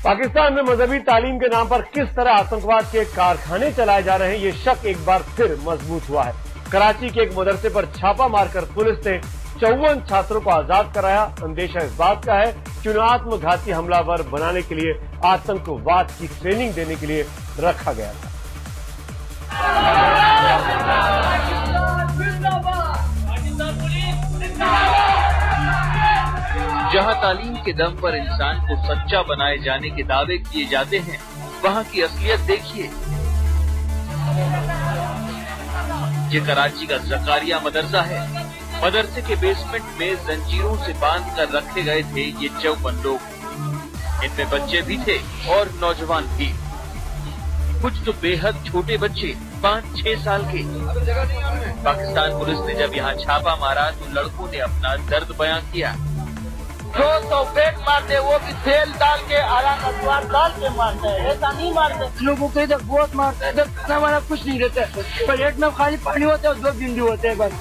पाकिस्तान में मजहबी तालीम के नाम पर किस तरह आतंकवाद के कारखाने चलाए जा रहे हैं, ये शक एक बार फिर मजबूत हुआ है। कराची के एक मदरसे पर छापा मारकर पुलिस ने 54 छात्रों को आजाद कराया। अंदेशा इस बात का है कि उन्हें आत्मघाती हमलावर बनाने के लिए आतंकवाद की ट्रेनिंग देने के लिए रखा गया था। जहां तालीम के दम पर इंसान को सच्चा बनाए जाने के दावे किए जाते हैं, वहां की असलियत देखिए। ये कराची का जकारिया मदरसा है। मदरसे के बेसमेंट में जंजीरों से बांध कर रखे गए थे ये 54 लोग। इनमें बच्चे भी थे और नौजवान भी। कुछ तो बेहद छोटे बच्चे, 5-6 साल के। पाकिस्तान पुलिस ने जब यहाँ छापा मारा तो लड़कों ने अपना दर्द बयां किया। जो तो पेट मारते वो भी तेल डाल के आराम अखबार डाल के मारते हैं, ऐसा नहीं मारते। लोगों को इधर बहुत मारते हैं, इधर खाना वाना कुछ नहीं रहता है, प्लेट में खाली पानी होता है और 2 भिंडी होते हैं बस।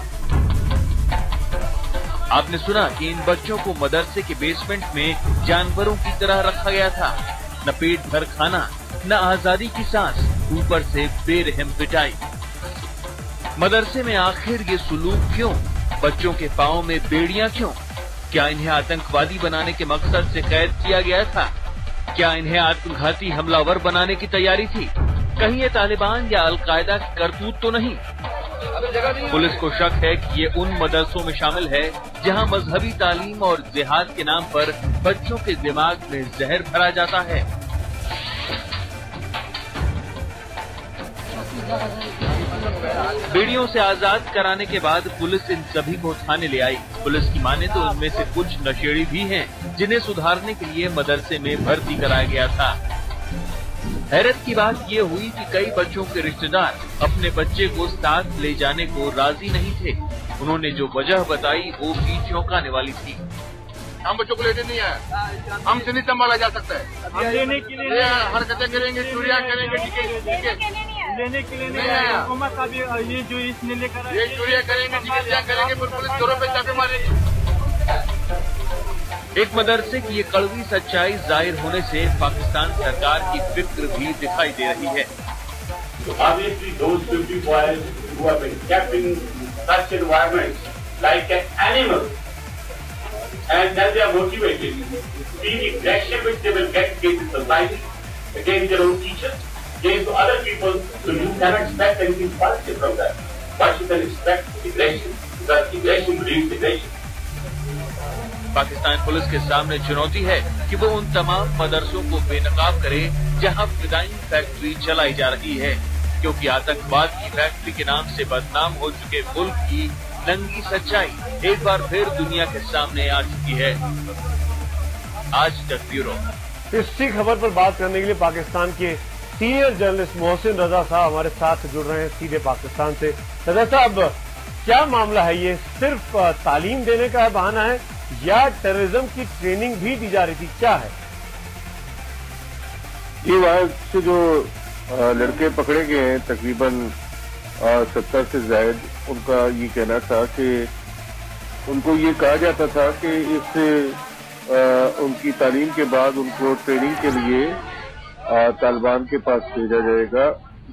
आपने सुना कि इन बच्चों को मदरसे के बेसमेंट में जानवरों की तरह रखा गया था। न पेट भर खाना, न आजादी की सांस, ऊपर से बेरहम पिटाई। मदरसे में आखिर ये सुलूक क्यों? बच्चों के पाँव में बेड़ियां क्यों? क्या इन्हें आतंकवादी बनाने के मकसद से कैद किया गया था? क्या इन्हें आत्मघाती हमलावर बनाने की तैयारी थी? कहीं ये तालिबान या अलकायदा की करतूत तो नहीं? पुलिस को शक है कि ये उन मदरसों में शामिल है जहां मजहबी तालीम और जिहाद के नाम पर बच्चों के दिमाग में जहर भरा जाता है। बेड़ियों से आजाद कराने के बाद पुलिस इन सभी को थाने ले आई। पुलिस की माने तो इनमें से कुछ नशेड़ी भी हैं, जिन्हें सुधारने के लिए मदरसे में भर्ती कराया गया था। हैरत की बात ये हुई कि कई बच्चों के रिश्तेदार अपने बच्चे को साथ ले जाने को राजी नहीं थे। उन्होंने जो वजह बताई वो भी चौंकाने वाली थी। हम बच्चों को लेने नहीं आए, हमसे नहीं संभाला जा सकता है। हम लेने के लिए हरकतें करेंगे, चोरियां करेंगे, लेने के लिए नहीं आया। हुकूमत का भी ये जो इसने लेकर ये चोरियां करेंगे, चिकित्सा करेंगे, पुलिस घरों पे छापे मारेगी। एक मदरसे की ये कड़वी सच्चाई जाहिर होने से पाकिस्तान सरकार की फिक्र भी दिखाई दे रही है। Obviously, those 50 boys who have been kept in such environments like an animal, and then they are motivated. See the aggression which they will get against society, against their own teachers, against other people. So you cannot expect anything positive from that. But you can expect aggression, because aggression breeds aggression. Pakistan police के सामने चुनौती है कि वो उन तमाम मदरसों को बेनकाब करे जहां फिदाइन फैक्ट्री चलाई जा रही है, क्योंकि आतंकवाद की फैक्ट्री के नाम से बदनाम हो चुके मुल्क की नंगी सच्चाई एक बार फिर दुनिया के सामने आ चुकी है। आज तक ब्यूरो। इसी खबर पर बात करने के लिए पाकिस्तान के सीनियर जर्नलिस्ट मोहसिन रजा साहब हमारे साथ जुड़ रहे हैं सीधे पाकिस्तान से। रजा साहब, क्या मामला है? ये सिर्फ तालीम देने का बहाना है या टेररिज्म की ट्रेनिंग भी दी जा रही थी? क्या है ये? वहां से जो लड़के पकड़े गए हैं तकरीबन 70 से ज्यादा, उनका ये कहना था कि उनको ये कहा जाता था कि इससे उनकी तालीम के बाद उनको ट्रेनिंग के लिए तालिबान के पास भेजा जाएगा।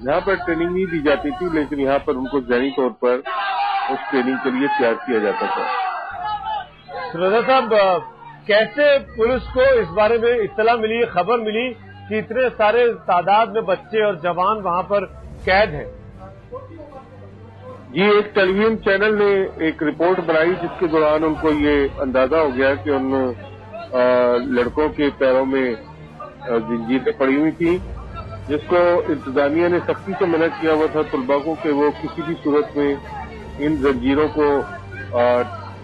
यहाँ पर ट्रेनिंग नहीं दी जाती थी, लेकिन यहाँ पर उनको ज़हनी तौर पर उस ट्रेनिंग के लिए तैयार किया जाता था। रजा साहब, कैसे पुलिस को इस बारे में इत्तला मिली, खबर मिली कि इतने सारे तादाद में बच्चे और जवान वहां पर कैद हैं? जी, एक टेलीविजन चैनल ने एक रिपोर्ट बनाई जिसके दौरान उनको ये अंदाजा हो गया कि उन लड़कों के पैरों में जंजीरें पड़ी हुई थी, जिसको इंतजामिया ने सख्ती से मना किया हुआ था तलबा को कि वो किसी भी सूरत में इन जंजीरों को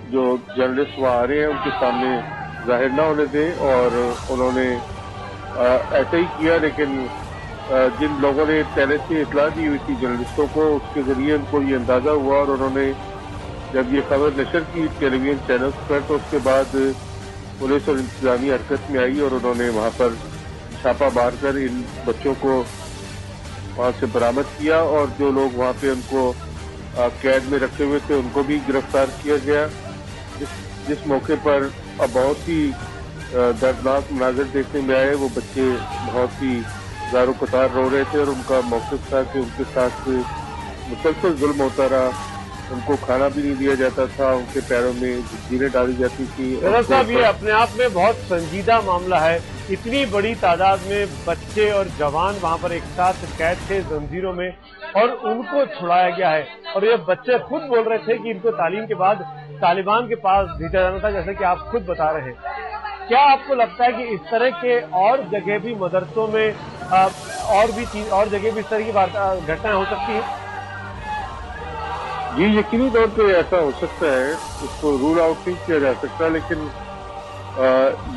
जो जर्नलिस्ट वहाँ आ रहे हैं उनके सामने जाहिर न होने दें। और उन्होंने ऐसा ही किया, लेकिन जिन लोगों ने पहले से इतला दी हुई थी जर्नलिस्टों को, उसके जरिए उनको ये अंदाजा हुआ और उन्होंने जब ये खबर नशर की टेलीविजन चैनल्स पर, तो उसके बाद पुलिस और इंतजामी हरकत में आई और उन्होंने वहाँ पर छापा मार कर इन बच्चों को वहाँ से बरामद किया और जो लोग वहाँ पे उनको कैद में रखे हुए थे उनको भी गिरफ्तार किया गया। जिस मौके पर बहुत ही दर्दनाक मनाजिर देखने में आए। वो बच्चे बहुत ही ज़ारो कतार रो रहे थे और उनका मकसद था कि उनके साथ मुसलसल जुल्म होता रहा, उनको खाना भी नहीं दिया जाता था, उनके पैरों में जंजीरें डाली जाती थी। साहब, ये अपने आप में बहुत संजीदा मामला है। इतनी बड़ी तादाद में बच्चे और जवान वहां पर एक साथ कैद थे जंजीरों में और उनको छुड़ाया गया है। और ये बच्चे खुद बोल रहे थे कि इनको तालीम के बाद तालिबान के पास भेजा जाना था, जैसे कि आप खुद बता रहे हैं। क्या आपको लगता है कि इस तरह के और जगह भी मदरसों में और जगह भी इस तरह की घटनाएं हो सकती हैं? ये यकीनी तौर पे ऐसा हो सकता है, इसको रूल आउट नहीं किया जा सकता, लेकिन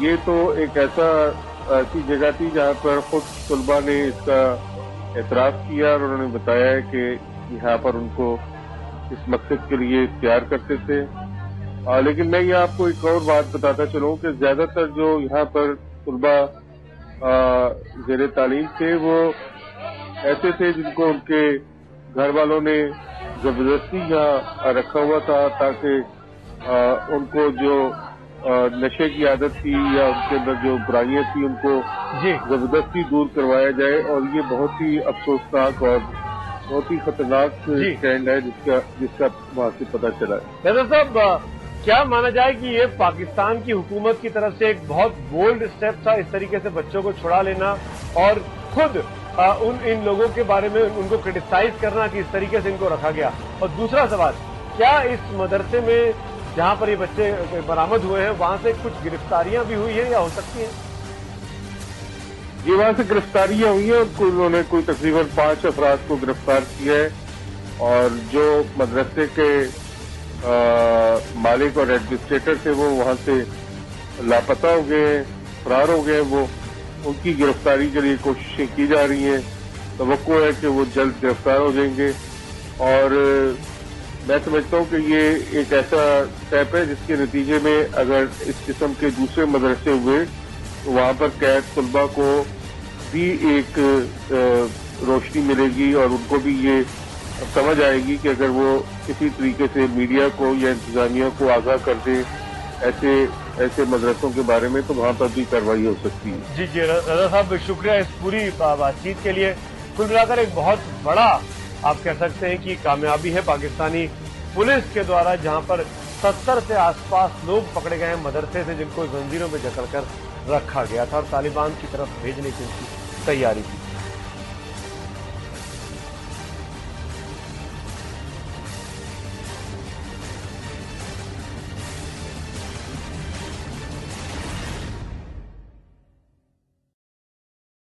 ये तो एक ऐसी जगह थी जहाँ पर खुद तलबा ने इसका एतराफ़ किया और उन्होंने बताया है कि यहाँ पर उनको इस मकसद के लिए तैयार करते थे। लेकिन मैं यहाँ आपको एक और बात बताता चलूँ कि ज्यादातर जो यहाँ पर तलबा ज़ेर तालीम थे वो ऐसे थे जिनको उनके घर वालों ने जबरदस्ती यहाँ रखा हुआ था ताकि उनको जो नशे की आदत थी या उनके अंदर जो बुराइयां थी उनको जबरदस्ती दूर करवाया जाए। और ये बहुत ही अफसोसनाक और बहुत ही खतरनाक ट्रेंड है जिसका वहां से पता चला है। साहब, क्या माना जाए कि ये पाकिस्तान की हुकूमत की तरफ से एक बहुत बोल्ड स्टेप था, इस तरीके से बच्चों को छुड़ा लेना और खुद इन लोगों के बारे में उनको क्रिटिसाइज करना कि इस तरीके से इनको रखा गया। और दूसरा सवाल, क्या इस मदरसे में जहां पर ये बच्चे बरामद हुए हैं वहां से कुछ गिरफ्तारियां भी हुई हैं या हो सकती हैं? ये वहां से गिरफ्तारियां हुई हैं और उन्होंने कोई तकरीबन 5 अफराद को गिरफ्तार किया है और जो मदरसे के मालिक और एडमिनिस्ट्रेटर थे वो वहां से लापता हो गए, फरार हो गए। वो उनकी गिरफ्तारी के लिए कोशिशें की जा रही हैं। तवक्को है कि वो जल्द गिरफ्तार हो जाएंगे और मैं समझता हूं कि ये एक ऐसा स्टेप है जिसके नतीजे में अगर इस किस्म के दूसरे मदरसे हुए तो वहां पर कैद तलबा को भी एक रोशनी मिलेगी और उनको भी ये समझ आएगी कि अगर वो किसी तरीके से मीडिया को या इंतजामिया को आगाह कर दे ऐसे मदरसों के बारे में तो वहां पर भी कार्रवाई हो सकती है। जी रजा साहब, शुक्रिया इस पूरी बातचीत के लिए। कुल मिलाकर एक बहुत बड़ा आप कह सकते हैं कि कामयाबी है पाकिस्तानी पुलिस के द्वारा, जहां पर 70 से आसपास लोग पकड़े गए हैं मदरसे से जिनको जंजीरों में जकड़कर रखा गया था और तालिबान की तरफ भेजने की उनकी तैयारी की।